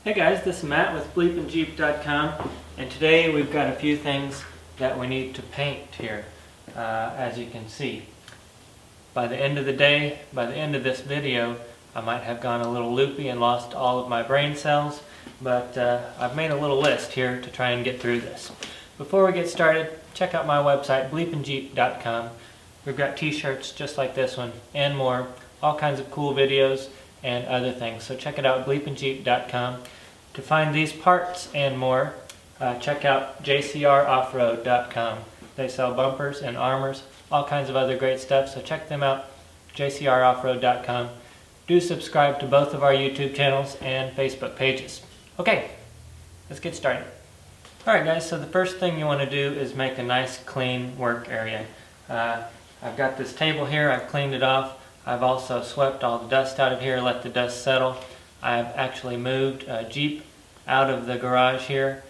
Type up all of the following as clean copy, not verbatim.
Hey guys, this is Matt with BleepinJeep.com, and today we've got a few things that we need to paint here, as you can see. By the end of the day, by the end of this video, I might have gone a little loopy and lost all of my brain cells, but I've made a little list here to try and get through this. Before we get started, check out my website, BleepinJeep.com. We've got t-shirts just like this one and more, all kinds of cool videos and other things. So check it out, BleepinJeep.com. To find these parts and more, check out JcrOffroad.com. They sell bumpers and armors, all kinds of other great stuff, so check them out, JcrOffroad.com. Do subscribe to both of our YouTube channels and Facebook pages. Okay, let's get started. Alright guys, so the first thing you want to do is make a nice clean work area. I've got this table here, I've cleaned it off. I've also swept all the dust out of here, let the dust settle. I've actually moved a Jeep out of the garage here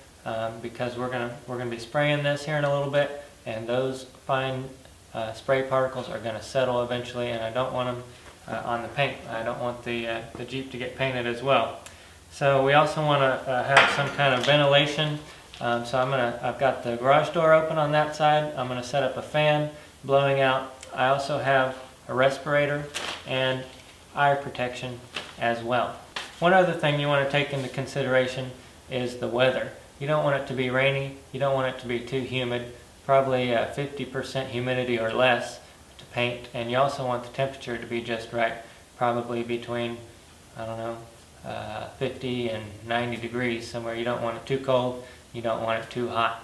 because we're gonna be spraying this here in a little bit, and those fine spray particles are gonna settle eventually, and I don't want them on the paint. I don't want the Jeep to get painted as well. So we also want to have some kind of ventilation. So I've got the garage door open on that side. I'm gonna set up a fan blowing out. I also have a respirator and eye protection as well. One other thing you want to take into consideration is the weather. You don't want it to be rainy, you don't want it to be too humid, probably 50% humidity or less to paint, and you also want the temperature to be just right, probably between, I don't know, 50 and 90 degrees somewhere. You don't want it too cold, you don't want it too hot.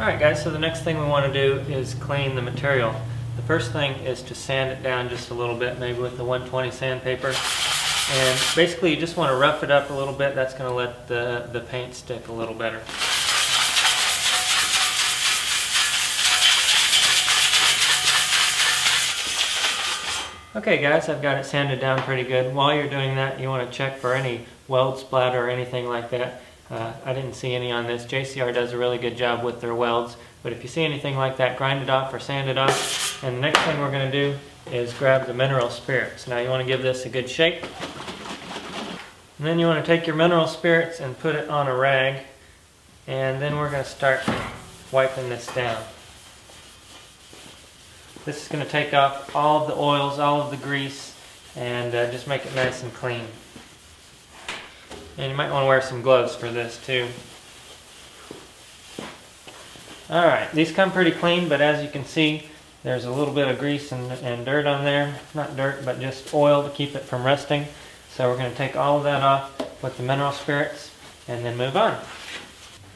Alright guys, so the next thing we want to do is clean the material. The first thing is to sand it down just a little bit, maybe with the 120 sandpaper. And basically you just want to rough it up a little bit. That's going to let the paint stick a little better. Okay guys, I've got it sanded down pretty good. While you're doing that, you want to check for any weld splatter or anything like that. I didn't see any on this. JCR does a really good job with their welds, but if you see anything like that, grind it off or sand it off. And the next thing we're going to do is grab the mineral spirits. Now you want to give this a good shake. And then you want to take your mineral spirits and put it on a rag, and then we're going to start wiping this down. This is going to take off all of the oils, all of the grease, and just make it nice and clean. And you might want to wear some gloves for this too. Alright, these come pretty clean, but as you can see, there's a little bit of grease and dirt on there. Not dirt, but just oil to keep it from rusting. So we're going to take all of that off with the mineral spirits and then move on.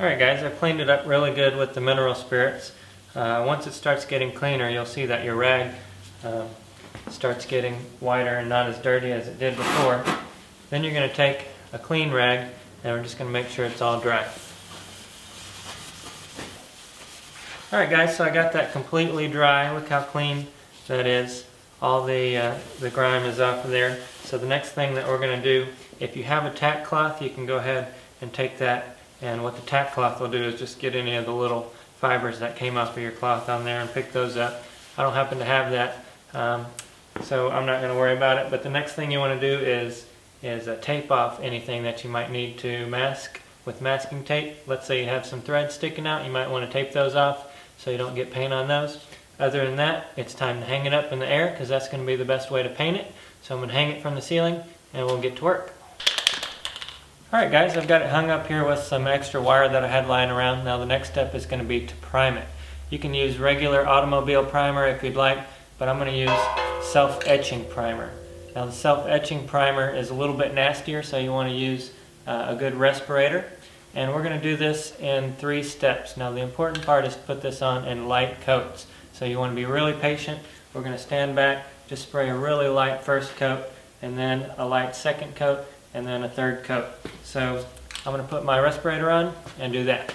Alright guys, I've cleaned it up really good with the mineral spirits. Once it starts getting cleaner, you'll see that your rag starts getting whiter and not as dirty as it did before. Then you're going to take a clean rag, and we're just going to make sure it's all dry. Alright guys, so I got that completely dry. Look how clean that is. All the grime is off of there. So the next thing that we're going to do, if you have a tack cloth, you can go ahead and take that, and what the tack cloth will do is just get any of the little fibers that came off of your cloth on there and pick those up. I don't happen to have that, so I'm not going to worry about it. But the next thing you want to do is tape off anything that you might need to mask with masking tape. Let's say you have some threads sticking out, you might want to tape those off so you don't get paint on those. Other than that, it's time to hang it up in the air, because that's going to be the best way to paint it. So I'm going to hang it from the ceiling and we'll get to work. Alright guys, I've got it hung up here with some extra wire that I had lying around. Now the next step is going to be to prime it. You can use regular automobile primer if you'd like, but I'm going to use self-etching primer. Now the self-etching primer is a little bit nastier, so you want to use a good respirator. And we're going to do this in 3 steps. Now the important part is to put this on in light coats. So you want to be really patient. We're going to stand back, just spray a really light first coat, and then a light second coat, and then a third coat. So I'm going to put my respirator on and do that.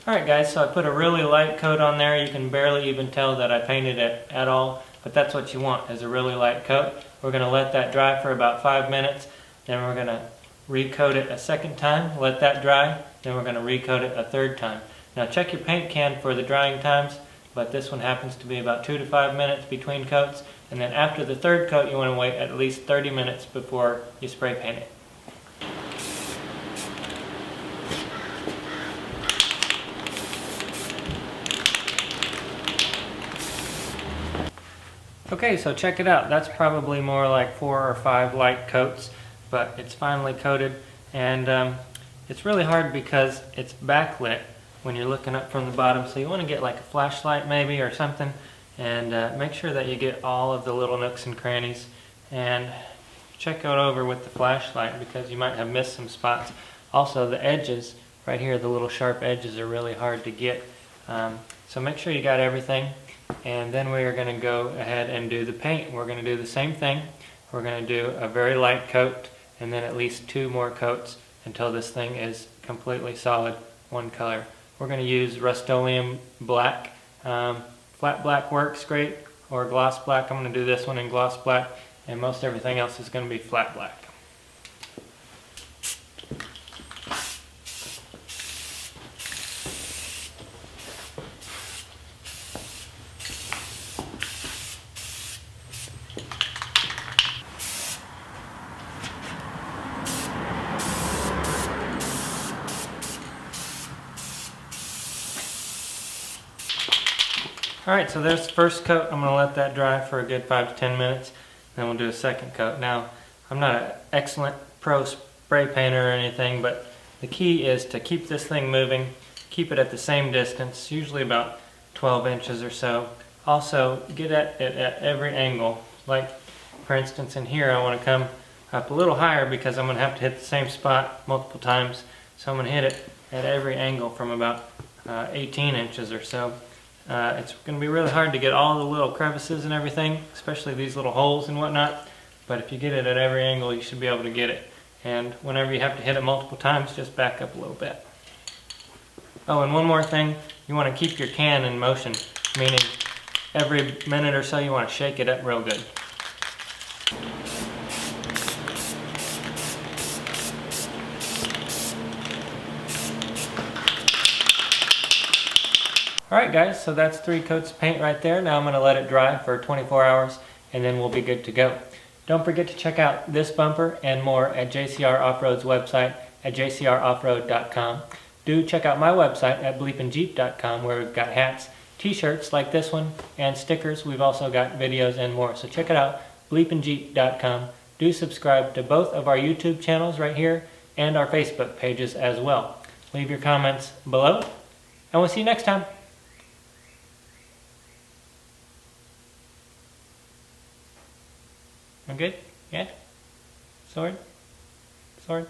Alright guys, so I put a really light coat on there. You can barely even tell that I painted it at all, but that's what you want, is a really light coat. We're going to let that dry for about 5 minutes, then we're going to recoat it a second time, let that dry, then we're going to recoat it a third time. Now check your paint can for the drying times, but this one happens to be about 2 to 5 minutes between coats, and then after the third coat you want to wait at least 30 minutes before you spray paint it. Okay, so check it out. That's probably more like 4 or 5 light coats, but it's finally coated, and it's really hard because it's backlit when you're looking up from the bottom, so you want to get like a flashlight maybe or something, and make sure that you get all of the little nooks and crannies, and check it over with the flashlight because you might have missed some spots. Also the edges right here, the little sharp edges, are really hard to get, so make sure you got everything. And then we are going to go ahead and do the paint. We're going to do the same thing. We're going to do a very light coat and then at least 2 more coats until this thing is completely solid, one color. We're going to use Rust-Oleum black. Flat black works great, or gloss black. I'm going to do this one in gloss black, and most everything else is going to be flat black. Alright, so there's the first coat. I'm going to let that dry for a good 5 to 10 minutes. Then we'll do a second coat. Now, I'm not an excellent pro spray painter or anything, but the key is to keep this thing moving, keep it at the same distance, usually about 12 inches or so. Also, get at it at every angle. Like, for instance, in here I want to come up a little higher because I'm going to have to hit the same spot multiple times. So I'm going to hit it at every angle from about 18 inches or so. It's going to be really hard to get all the little crevices and everything, especially these little holes and whatnot, but if you get it at every angle you should be able to get it. And whenever you have to hit it multiple times, just back up a little bit. Oh, and one more thing, you want to keep your can in motion, meaning every minute or so you want to shake it up real good. Alright guys, so that's 3 coats of paint right there. Now I'm going to let it dry for 24 hours and then we'll be good to go. Don't forget to check out this bumper and more at JcrOffroad's website at JcrOffroad.com. Do check out my website at BleepinJeep.com where we've got hats, t-shirts like this one, and stickers. We've also got videos and more. So check it out, BleepinJeep.com. Do subscribe to both of our YouTube channels right here and our Facebook pages as well. Leave your comments below and we'll see you next time. I'm good? Yeah? Sword? Sword?